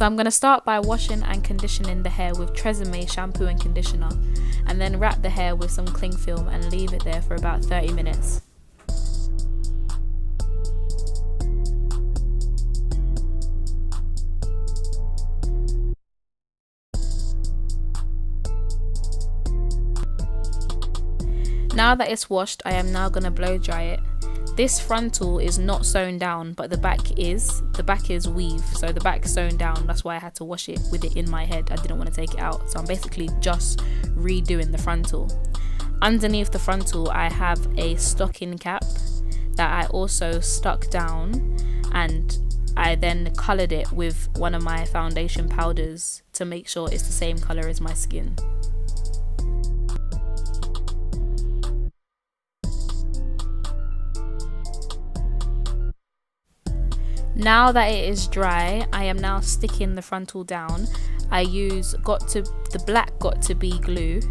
So I'm going to start by washing and conditioning the hair with Tresemme shampoo and conditioner, and then wrap the hair with some cling film and leave it there for about 30 minutes. Now that it's washed, I am now going to blow dry it. This frontal is not sewn down, but the back is. The back is weave, so the back is sewn down. That's why I had to wash it with it in my head. I didn't want to take it out, so I'm basically just redoing the frontal. Underneath the frontal, I have a stocking cap that I also stuck down, and I then coloured it with one of my foundation powders to make sure it's the same colour as my skin. Now that it is dry, I am now sticking the frontal down. I use the black got to be glue,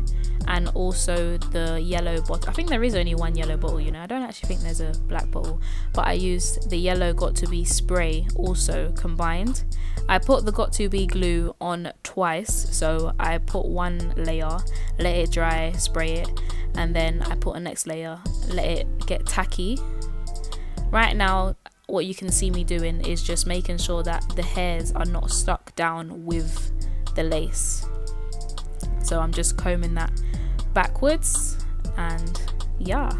and also the yellow bottle. I think there is only one yellow bottle, you know. I don't actually think there's a black bottle, but I used the yellow got to be spray also combined. I put the got to be glue on twice, so I put one layer, let it dry, spray it, and then I put a next layer, let it get tacky. Right now, what you can see me doing is just making sure that the hairs are not stuck down with the lace. So I'm just combing that backwards, and yeah.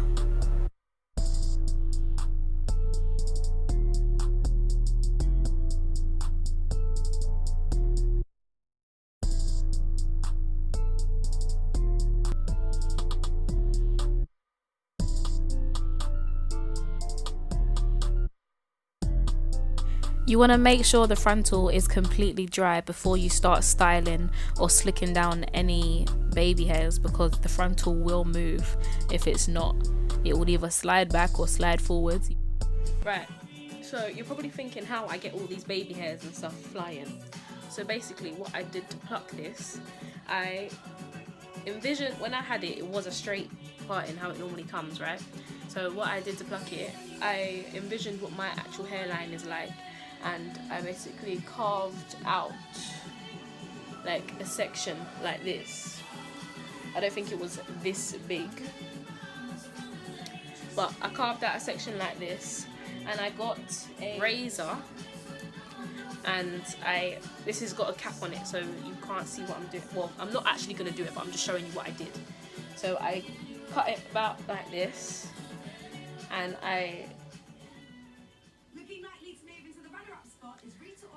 You want to make sure the frontal is completely dry before you start styling or slicking down any baby hairs, because the frontal will move. If it's not, it will either slide back or slide forwards. Right, so you're probably thinking how I get all these baby hairs and stuff flying. So basically what I did to pluck this, I envisioned when I had it, it was a straight parting how it normally comes, right? So what I did to pluck it, I envisioned what my actual hairline is like, and I basically carved out like a section like this. I don't think it was this big, but I carved out a section like this, and I got a razor, and this has got a cap on it, so you can't see what I'm doing. Well, I'm not actually going to do it, but I'm just showing you what I did. So I cut it about like this, and I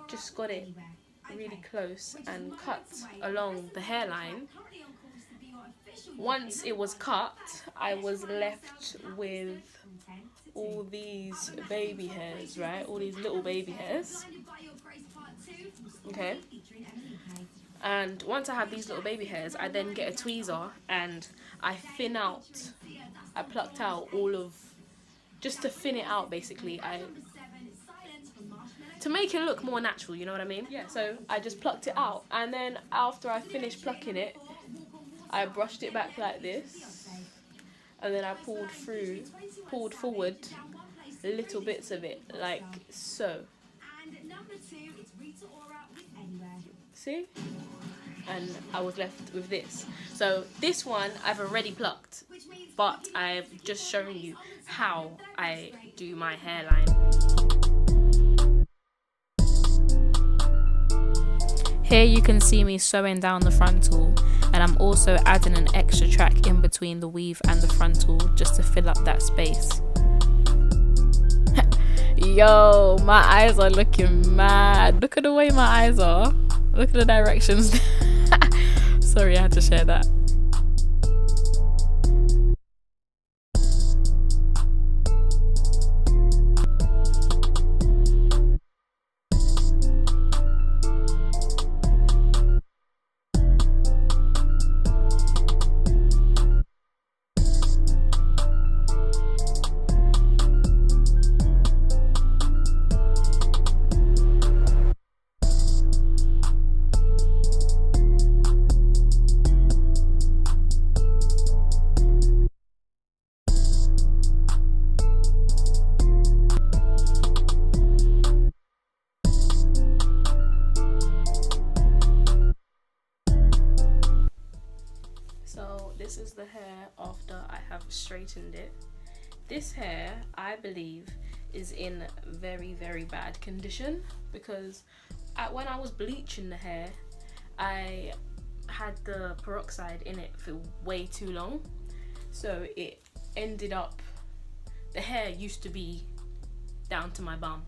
just got it really close and cut along the hairline. Once it was cut, I was left with all these baby hairs, right? All these little baby hairs. Okay. And once I had these little baby hairs, I then get a tweezer and I plucked out all of, just to thin it out basically, to make it look more natural, you know what I mean? Yeah. So I just plucked it out, and then after I finished plucking it, I brushed it back like this, and then I pulled forward little bits of it, like so. See? And I was left with this. So this one I've already plucked, but I've just shown you how I do my hairline. Here you can see me sewing down the frontal, and I'm also adding an extra track in between the weave and the frontal just to fill up that space. Yo, my eyes are looking mad. Look at the way my eyes are. Look at the directions. Sorry, I had to share that. So this is the hair after I have straightened it. This hair, I believe, is in very, very bad condition because when I was bleaching the hair, I had the peroxide in it for way too long. So it ended up, the hair used to be down to my bum.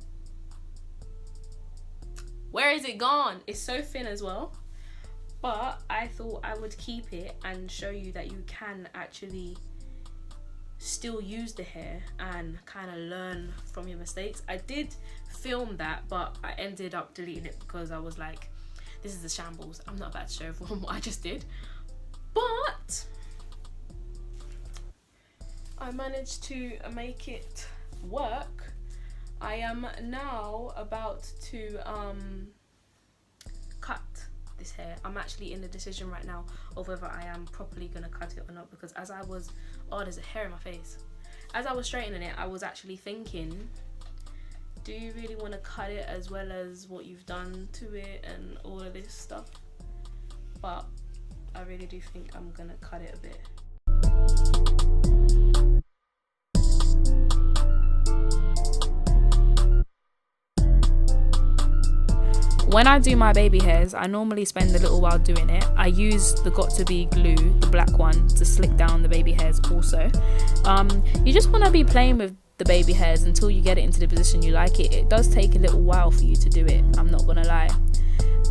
Where is it gone? It's so thin as well. But I thought I would keep it and show you that you can actually still use the hair and kind of learn from your mistakes. I did film that, but I ended up deleting it because I was like, this is a shambles. I'm not about to show everyone what I just did. But I managed to make it work. I am now about to cut this hair. I'm actually in the decision right now of whether I am properly gonna cut it or not, because as I was, oh, there's a hair in my face. As I was straightening it, I was actually thinking, do you really want to cut it as well as what you've done to it and all of this stuff? But I really do think I'm gonna cut it a bit. When I do my baby hairs, I normally spend a little while doing it. I use the Got To Be glue, the black one, to slick down the baby hairs also. You just want to be playing with the baby hairs until you get it into the position you like it. It does take a little while for you to do it, I'm not gonna lie.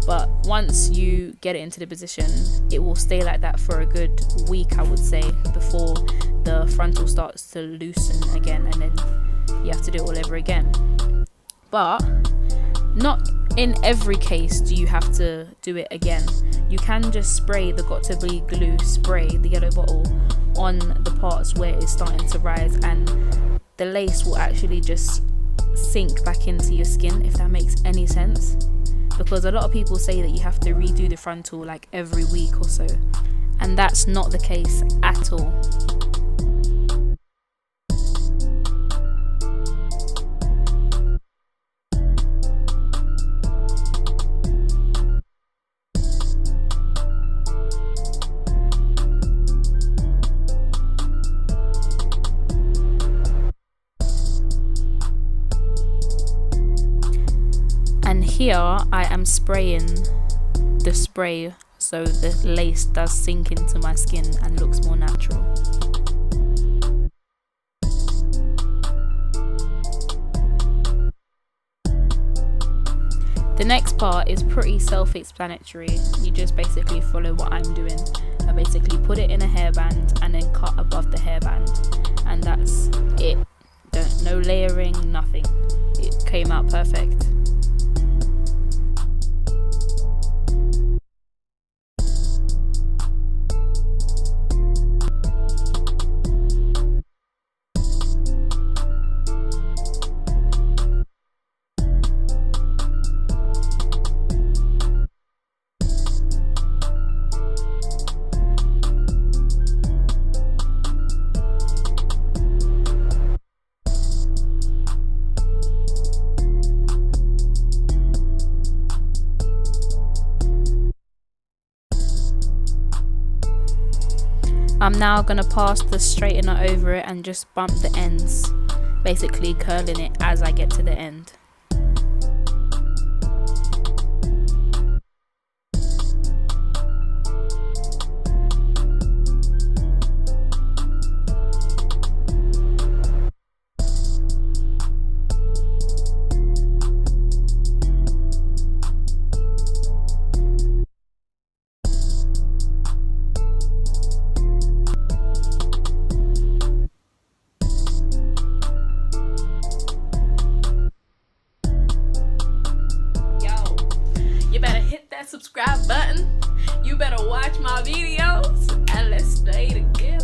But once you get it into the position, it will stay like that for a good week, I would say, before the frontal starts to loosen again, and then you have to do it all over again. But not in every case do you have to do it again. You can just spray the Got To Be glue spray, the yellow bottle, on the parts where it's starting to rise, and the lace will actually just sink back into your skin, if that makes any sense. Because a lot of people say that you have to redo the frontal like every week or so, and that's not the case at all. And here I am spraying the spray so the lace does sink into my skin and looks more natural. The next part is pretty self-explanatory. You just basically follow what I'm doing. I basically put it in a hairband and then cut above the hairband, and that's it. No layering, nothing. It came out perfect. I'm now going to pass the straightener over it and just bump the ends, basically curling it as I get to the end. Subscribe button. You better watch my videos and let's stay together.